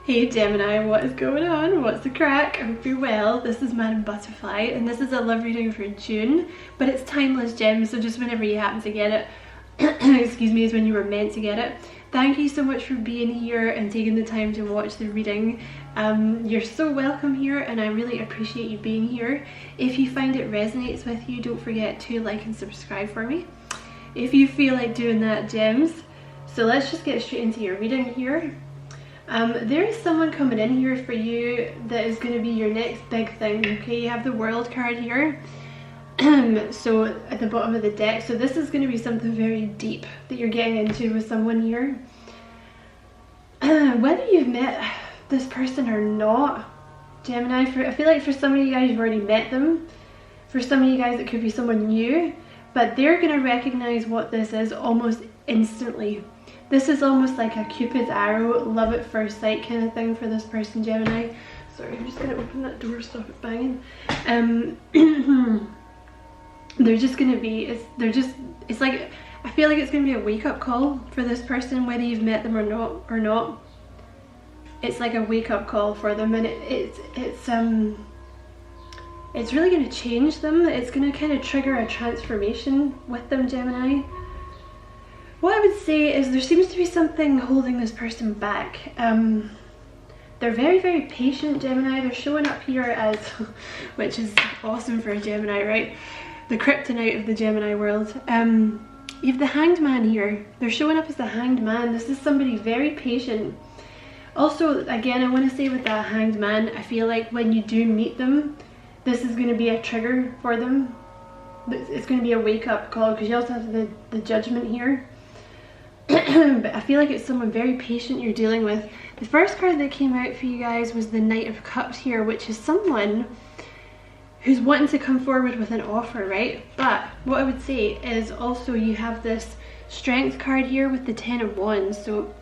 Hey Gemini, what is going on? What's the crack? I hope you're well. This is Madam Butterfly and this is a love reading for June, but it's timeless gems, so just whenever you happen to get it, excuse me, is when you were meant to get it. Thank you so much for being here and taking the time to watch the reading. You're so welcome here and I really appreciate you being here. If you find it resonates with you, don't forget to like and subscribe for me if you feel like doing that, gems. So let's just get straight into your reading here. There is someone coming in here for you that is going to be your next big thing. Okay, you have the World card here. So at the bottom of the deck, so this is going to be something very deep that you're getting into with someone here. Whether you've met this person or not, Gemini, I feel like for some of you guys you've already met them. For some of you guys it could be someone new, but they're going to recognize what this is almost instantly. This is almost like a Cupid's arrow, love at first sight kind of thing for this person, Gemini. Sorry, I'm just going to open that door, stop it banging. They're just going to be, it's like, I feel like it's going to be a wake-up call for this person, whether you've met them or not. It's like a wake-up call for them, and it's really going to change them. It's going to kind of trigger a transformation with them, Gemini. What I would say is there seems to be something holding this person back. They're very, very patient, Gemini. They're showing up here as, which is awesome for a Gemini, right? The kryptonite of the Gemini world. You have the Hanged Man here. They're showing up as the Hanged Man. This is somebody very patient. Also, again, I want to say with that Hanged Man, I feel like when you do meet them, this is going to be a trigger for them. It's going to be a wake-up call, because you also have the Judgment here. But I feel like it's someone very patient you're dealing with. The first card that came out for you guys was the Knight of Cups here, which is someone who's wanting to come forward with an offer, right? But what I would say is also you have this Strength card here with the Ten of Wands. So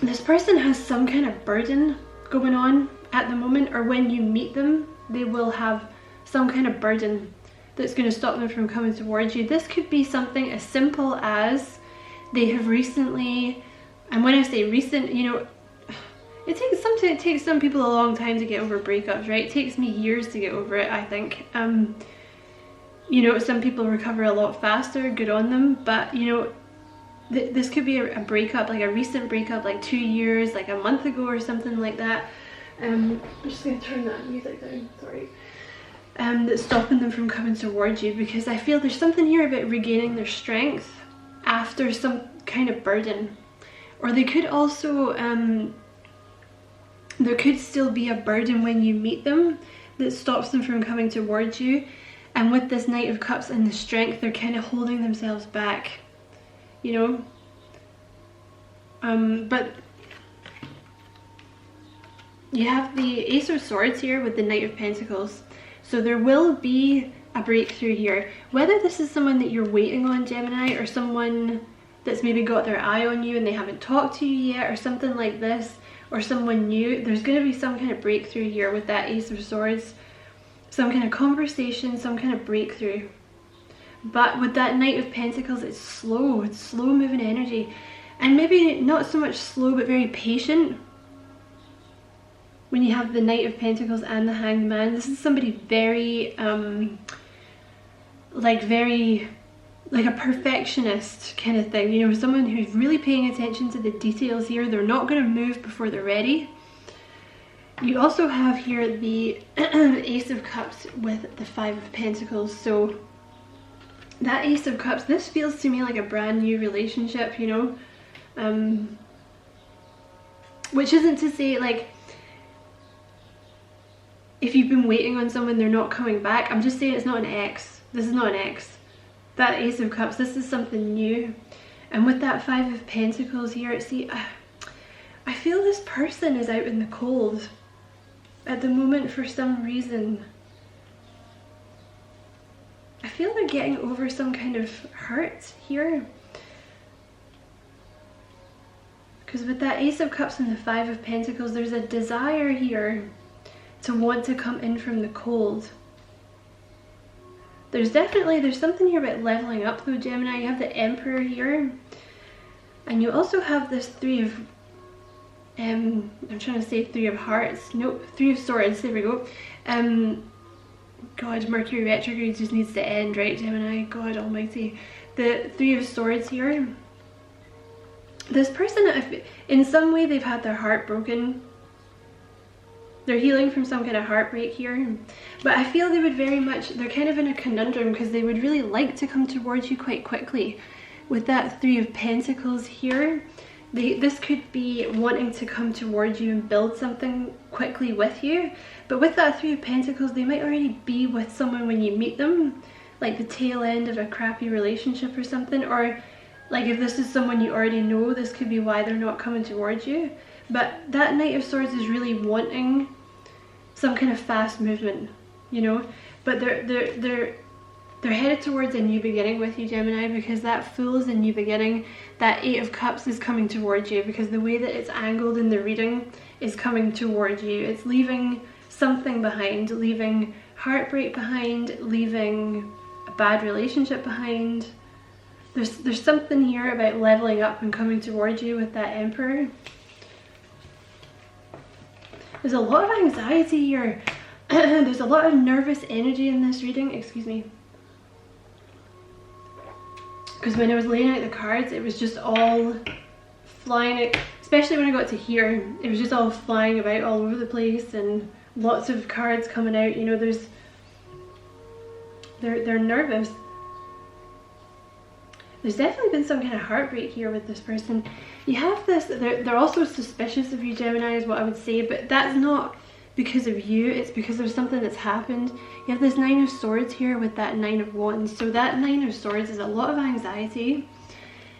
this person has some kind of burden going on at the moment, or when you meet them, they will have some kind of burden that's going to stop them from coming towards you. This could be something as simple as they have recently, and when I say recent, you know, it takes some people a long time to get over breakups, right? It takes me years to get over it, I think. You know, some people recover a lot faster, good on them, but you know, this could be a breakup, like a recent breakup, like 2 years, like a month ago or something like that. I'm just going to turn that music down, sorry. That's stopping them from coming towards you, because I feel there's something here about regaining their strength after some kind of burden. Or they could also, there could still be a burden when you meet them that stops them from coming towards you. And with this Knight of Cups and the Strength, they're kind of holding themselves back, you know. But you have the Ace of Swords here with the Knight of Pentacles. So there will be a breakthrough here. Whether this is someone that you're waiting on, Gemini, or someone that's maybe got their eye on you and they haven't talked to you yet, or something like this, or someone new, there's going to be some kind of breakthrough here with that Ace of Swords. Some kind of conversation, some kind of breakthrough. But with that Knight of Pentacles, it's slow moving energy. And maybe not so much slow, but very patient. When you have the Knight of Pentacles and the Hanged Man, this is somebody very, like a perfectionist kind of thing. You know, someone who's really paying attention to the details here. They're not going to move before they're ready. You also have here the Ace of Cups with the Five of Pentacles. So that Ace of Cups, this feels to me like a brand new relationship, you know. Which isn't to say, like, if you've been waiting on someone, they're not coming back. I'm just saying it's not an ex. This is not an ex. That Ace of Cups, this is something new. And with that Five of Pentacles here, see, I feel this person is out in the cold at the moment for some reason. I feel they're getting over some kind of hurt here. Because with that Ace of Cups and the Five of Pentacles, there's a desire here to want to come in from the cold. There's something here about leveling up though, Gemini. You have the Emperor here. And you also have this Three of I'm trying to say Three of Hearts. Nope, Three of Swords. There we go. God, Mercury retrograde just needs to end, right, Gemini? God almighty. The Three of Swords here. This person, in some way they've had their heart broken. They're healing from some kind of heartbreak here. But I feel they would very much, they're kind of in a conundrum because they would really like to come towards you quite quickly. With that Three of Pentacles here, this could be wanting to come towards you and build something quickly with you. But with that Three of Pentacles, they might already be with someone when you meet them. Like the tail end of a crappy relationship or something. Or like if this is someone you already know, this could be why they're not coming towards you. But that Knight of Swords is really wanting some kind of fast movement, you know. But they're headed towards a new beginning with you, Gemini, because that Fool is a new beginning. That Eight of Cups is coming towards you because the way that it's angled in the reading is coming towards you. It's leaving something behind, leaving heartbreak behind, leaving a bad relationship behind. There's something here about leveling up and coming towards you with that Emperor. There's a lot of anxiety here. There's a lot of nervous energy in this reading. Excuse me. Because when I was laying out the cards, it was just all flying, especially when I got to here, it was just all flying about all over the place and lots of cards coming out, you know. They're nervous. There's definitely been some kind of heartbreak here with this person. You have this, they're also suspicious of you, Gemini, is what I would say, but that's not because of you, it's because of something that's happened. You have this Nine of Swords here with that Nine of Wands. So that Nine of Swords is a lot of anxiety.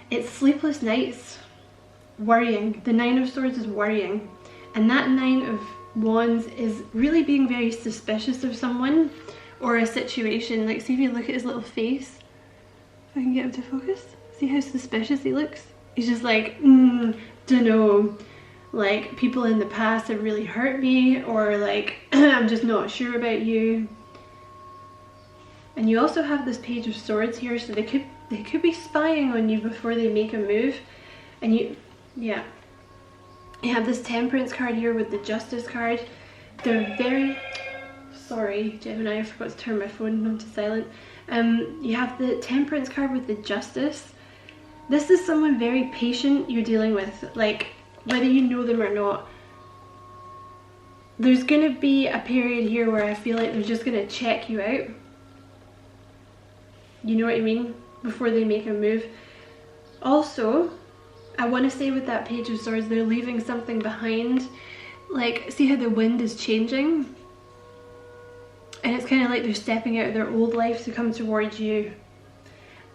It's sleepless nights, worrying. The Nine of Swords is worrying. And that Nine of Wands is really being very suspicious of someone or a situation. Like, see if you look at his little face. If I can get him to focus. See how suspicious he looks? He's just like, dunno. Like, people in the past have really hurt me, or like, I'm just not sure about you. And you also have this Page of Swords here, so they could be spying on you before they make a move. And you have this Temperance card here with the Justice card. They're very, sorry Gemini, I forgot to turn my phone onto silent. You have the Temperance card with the Justice. This is someone very patient you're dealing with, like, whether you know them or not. There's gonna be a period here where I feel like they're just gonna check you out. You know what I mean? Before they make a move. Also, I want to say with that Page of Swords, they're leaving something behind. Like, see how the wind is changing? And it's kind of like they're stepping out of their old life to come towards you.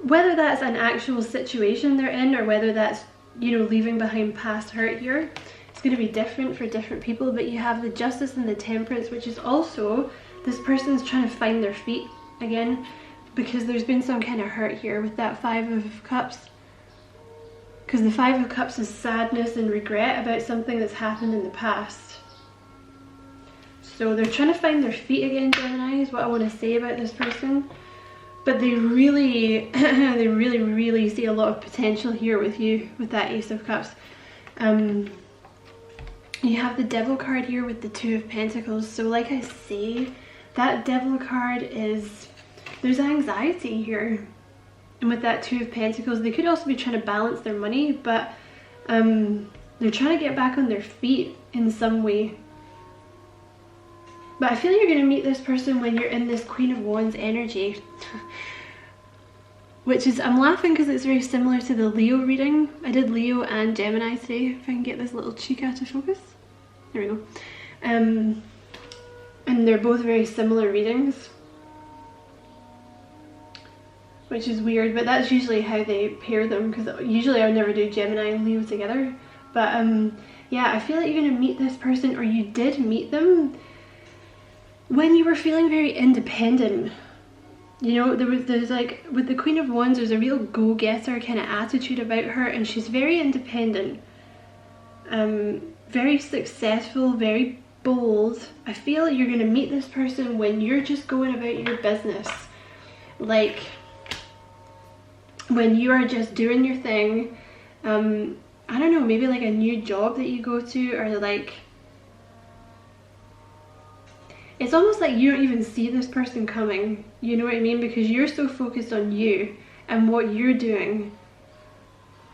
Whether that's an actual situation they're in, or whether that's, you know, leaving behind past hurt here, it's going to be different for different people. But you have the Justice and the Temperance, which is also, this person's trying to find their feet again, because there's been some kind of hurt here with that Five of Cups. Because the Five of Cups is sadness and regret about something that's happened in the past. So they're trying to find their feet again, Gemini, is what I want to say about this person. But they really, they really see a lot of potential here with you, with that Ace of Cups. You have the Devil card here with the Two of Pentacles. So like I say, that Devil card is, there's anxiety here. And with that Two of Pentacles, they could also be trying to balance their money, but they're trying to get back on their feet in some way. But I feel you're going to meet this person when you're in this Queen of Wands energy. Which is, I'm laughing because it's very similar to the Leo reading. I did Leo and Gemini today. If I can get this little chica to focus. There we go. And they're both very similar readings. Which is weird, but that's usually how they pair them, because usually I would never do Gemini and Leo together. But yeah, I feel like you're going to meet this person, or you did meet them when you were feeling very independent. You know, there's like, with the Queen of Wands, there's a real go-getter kind of attitude about her, and she's very independent. Very successful, very bold. I feel like you're going to meet this person when you're just going about your business. Like, when you are just doing your thing, I don't know, maybe like a new job that you go to, or like, it's almost like you don't even see this person coming, you know what I mean? Because you're so focused on you and what you're doing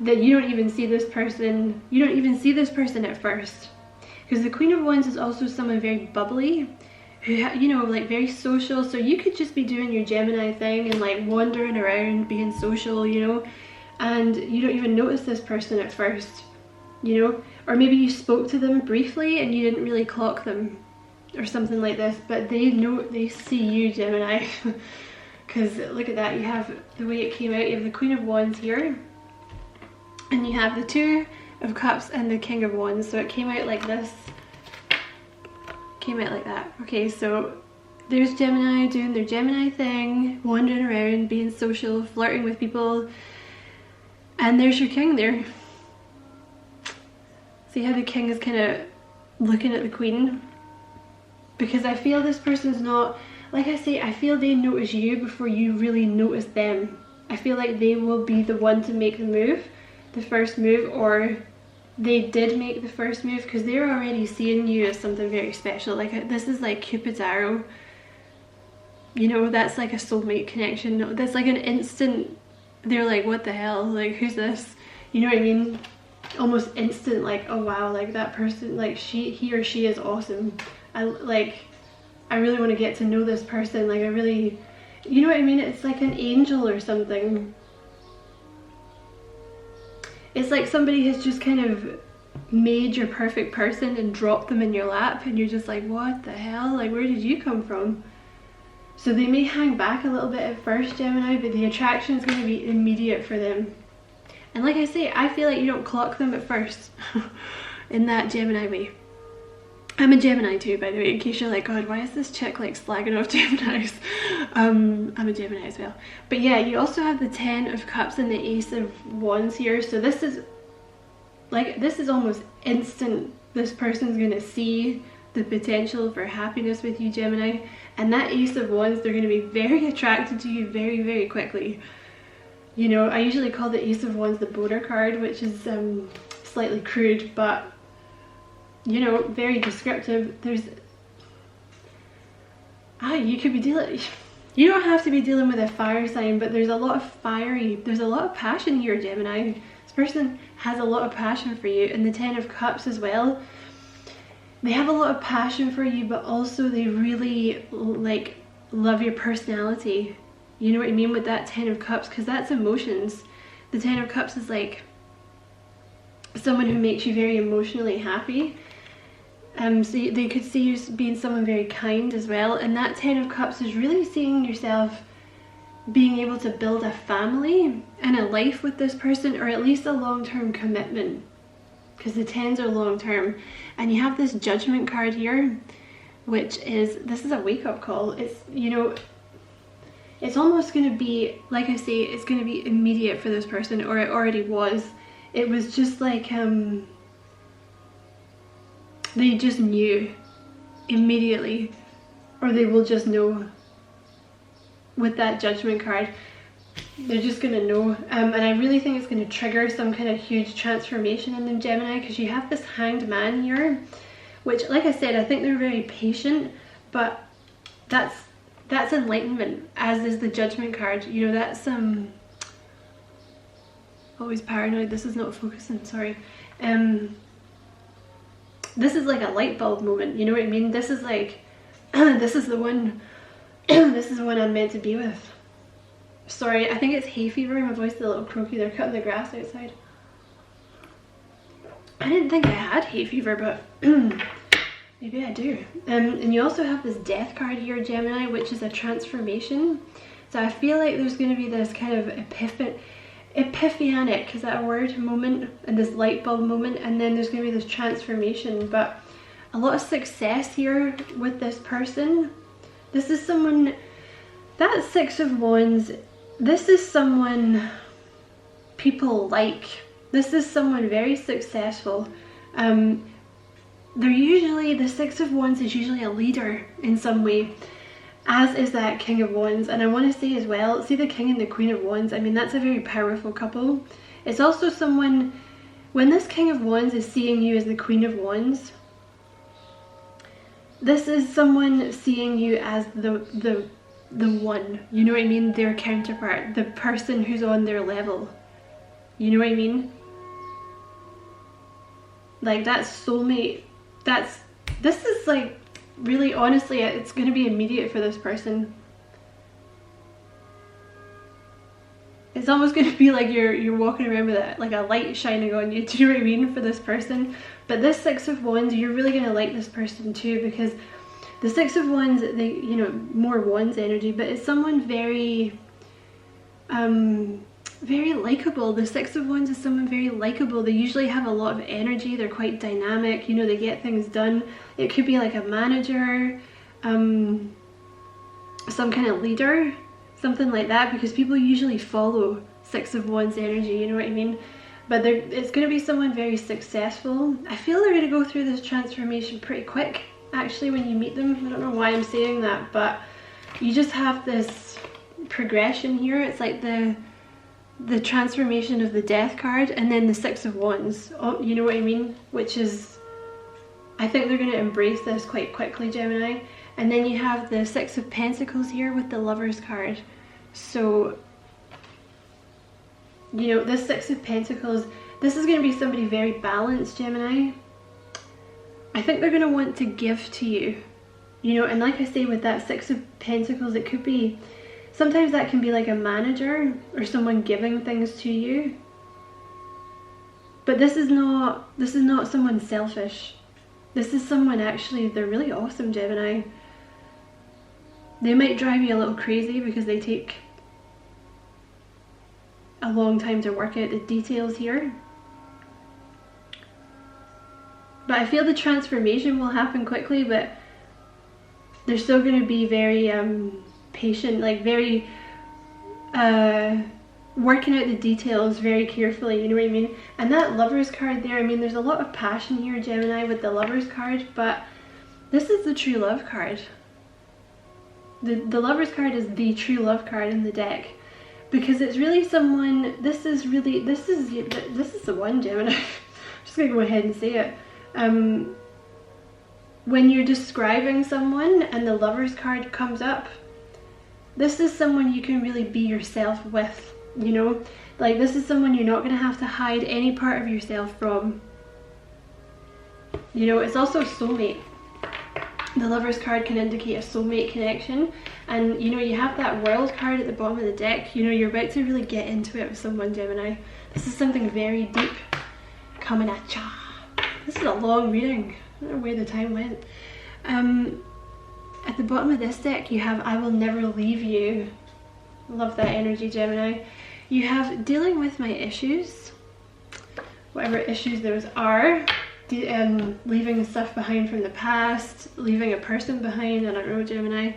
that you don't even see this person, at first. Because the Queen of Wands is also someone very bubbly, who, you know, like very social. So you could just be doing your Gemini thing and like wandering around being social, you know, and you don't even notice this person at first, you know, or maybe you spoke to them briefly and you didn't really clock them or something like this, but they see you, Gemini. Because look at that, you have the way it came out, you have the Queen of Wands here, and you have the Two of Cups and the King of Wands. So it came out like this, came out like that. Okay, so there's Gemini doing their Gemini thing, wandering around, being social, flirting with people, and there's your king there. See how the king is kind of looking at the queen? Because I feel this person's not, like I say, I feel they notice you before you really notice them. I feel like they will be the one to make the move, the first move, or they did make the first move, because they're already seeing you as something very special. Like, this is like Cupid's arrow, you know, that's like a soulmate connection. That's like an instant, they're like, what the hell, like, who's this, you know what I mean? Almost instant, like, oh wow, like that person, like he or she is awesome. I really want to get to know this person, like I really, you know what I mean? It's like an angel or something. It's like somebody has just kind of made your perfect person and dropped them in your lap, and you're just like, what the hell, like where did you come from? So they may hang back a little bit at first, Gemini, but the attraction is going to be immediate for them. And like I say, I feel like you don't clock them at first in that Gemini way. I'm a Gemini too, by the way, in case you're like, God, why is this chick like slagging off Geminis? I'm a Gemini as well. But yeah, you also have the Ten of Cups and the Ace of Wands here. So this is almost instant. This person's gonna see the potential for happiness with you, Gemini. And that Ace of Wands, they're gonna be very attracted to you very, very quickly. You know, I usually call the Ace of Wands the boner card, which is slightly crude, but you know, very descriptive. There's, you could be dealing, you don't have to be dealing with a fire sign, but there's a lot of passion here, Gemini. This person has a lot of passion for you. And the Ten of Cups as well, they have a lot of passion for you, but also they really like love your personality. You know what I mean with that Ten of Cups, because that's emotions. The Ten of Cups is like someone who makes you very emotionally happy. So they could see you being someone very kind as well. And that Ten of Cups is really seeing yourself being able to build a family and a life with this person, or at least a long-term commitment, because the Tens are long-term. And you have this Judgment card here, which is, this is a wake-up call. It's, you know, it's almost going to be, like I say, it's going to be immediate for this person, or it already was. It was just like, they just knew immediately, or they will just know with that Judgment card. They're just gonna know, and I really think it's gonna trigger some kind of huge transformation in them, Gemini, because you have this Hanged Man here, which, like I said, I think they're very patient, but that's enlightenment, as is the Judgment card. You know, that's always paranoid. This is not focusing, sorry. This is like a light bulb moment, you know what I mean? This is like, this is the one, this is the one I'm meant to be with. Sorry, I think it's hay fever. My voice is a little croaky. They're cutting the grass outside. I didn't think I had hay fever, but maybe I do. And you also have this Death card here, Gemini, which is a transformation. So I feel like there's going to be this kind of epiphanic, is that a word, moment, and this light bulb moment, and then there's going to be this transformation. But a lot of success here with this person. This is someone, that Six of Wands, this is someone people like. This is someone very successful. They're usually, the Six of Wands is usually a leader in some way, as is that King of Wands. And I want to say as well, see the King and the Queen of Wands, I mean, that's a very powerful couple. It's also someone When this King of Wands is seeing you as the Queen of Wands, this is someone seeing you as the one, you know what I mean, their counterpart, the person who's on their level, you know what I mean? Like, that's soulmate. This is like, really, honestly, it's going to be immediate for this person. It's almost going to be like you're walking around with like a light shining on you, do you know what I mean, for this person. But this Six of Wands, you're really going to like this person too, because the Six of Wands, they, you know, more Wands energy, but it's someone very, very likable. The Six of Wands is someone very likable. They usually have a lot of energy. They're quite dynamic. You know, they get things done. It could be like a manager, some kind of leader, something like that, because people usually follow Six of Wands energy, you know what I mean? But it's going to be someone very successful. I feel they're going to go through this transformation pretty quick, actually, when you meet them. I don't know why I'm saying that, but you just have this progression here. It's like the transformation of the Death card, and then the Six of Wands, oh, you know what I mean? Which is, I think they're going to embrace this quite quickly, Gemini. And then you have the Six of Pentacles here with the Lovers card. So, you know, this Six of Pentacles, this is going to be somebody very balanced, Gemini. I think they're going to want to give to you, you know, and like I say, with that Six of Pentacles, it could be, sometimes that can be like a manager or someone giving things to you. But this is not someone selfish. This is someone actually, they're really awesome, Gemini. They might drive you a little crazy because they take a long time to work out the details here. But I feel the transformation will happen quickly, but they're still going to be very patient, like very working out the details very carefully, you know what I mean? And that Lovers card there, I mean, there's a lot of passion here, Gemini, with the Lovers card, but this is the true love card. The Lovers card is the true love card in the deck, because it's really someone, this is the one, Gemini. I'm just gonna go ahead and say it. When you're describing someone and the Lovers card comes up, this is someone you can really be yourself with, you know? Like, this is someone you're not going to have to hide any part of yourself from. You know, it's also a soulmate. The Lovers card can indicate a soulmate connection. And, you know, you have that World card at the bottom of the deck. You know, you're about to really get into it with someone, Gemini. This is something very deep coming at ya. This is a long reading. I don't know where the time went. At the bottom of this deck, you have I Will Never Leave You. Love that energy, Gemini. You have Dealing with My Issues. Whatever issues those are. Leaving the stuff behind from the past. Leaving a person behind. I don't know, Gemini.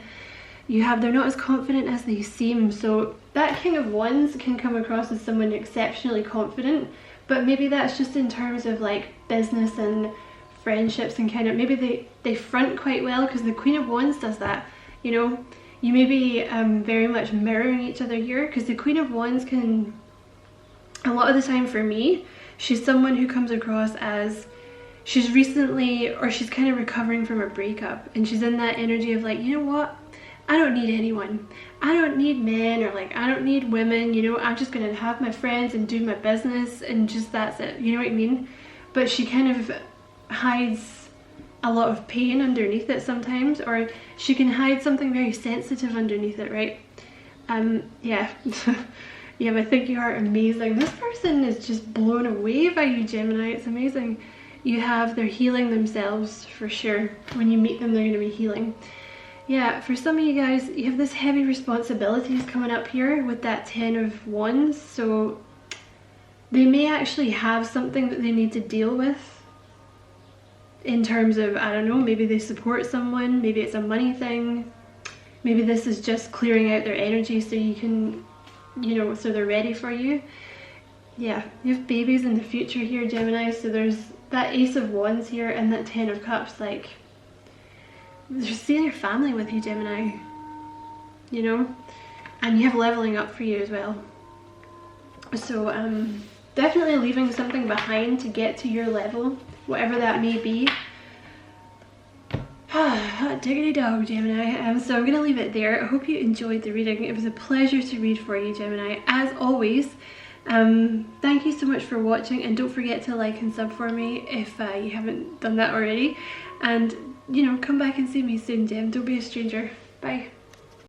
You have They're Not As Confident As They Seem. So that King of Wands can come across as someone exceptionally confident. But maybe that's just in terms of like business and friendships, and kind of maybe they front quite well, because the Queen of Wands does that, you know. You may be very much mirroring each other here, because the Queen of Wands can, a lot of the time for me, she's someone who comes across as she's recently, or she's kind of recovering from a breakup, and she's in that energy of like, you know what, I don't need anyone. I don't need men, or like, I don't need women, you know, I'm just gonna have my friends and do my business, and just that's it, you know what I mean? But she kind of hides a lot of pain underneath it sometimes, or she can hide something very sensitive underneath it, right? Yeah. Yeah, but I think you are amazing. This person is just blown away by you, Gemini. It's amazing. You have, they're healing themselves for sure. When you meet them, they're going to be healing. Yeah, for some of you guys, you have this heavy responsibilities coming up here with that 10 of Wands. So they may actually have something that they need to deal with. In terms of, I don't know, maybe they support someone, maybe it's a money thing, maybe this is just clearing out their energy so you can, you know, so they're ready for you. Yeah, you have babies in the future here, Gemini, so there's that Ace of Wands here and that 10 of Cups, like, they're seeing your family with you, Gemini, you know, and you have leveling up for you as well. So, definitely leaving something behind to get to your level, whatever that may be. Hot diggity dog, Gemini. So I'm going to leave it there. I hope you enjoyed the reading. It was a pleasure to read for you, Gemini, as always. Thank you so much for watching, and don't forget to like and sub for me if you haven't done that already. And, you know, come back and see me soon, Gem. Don't be a stranger. Bye.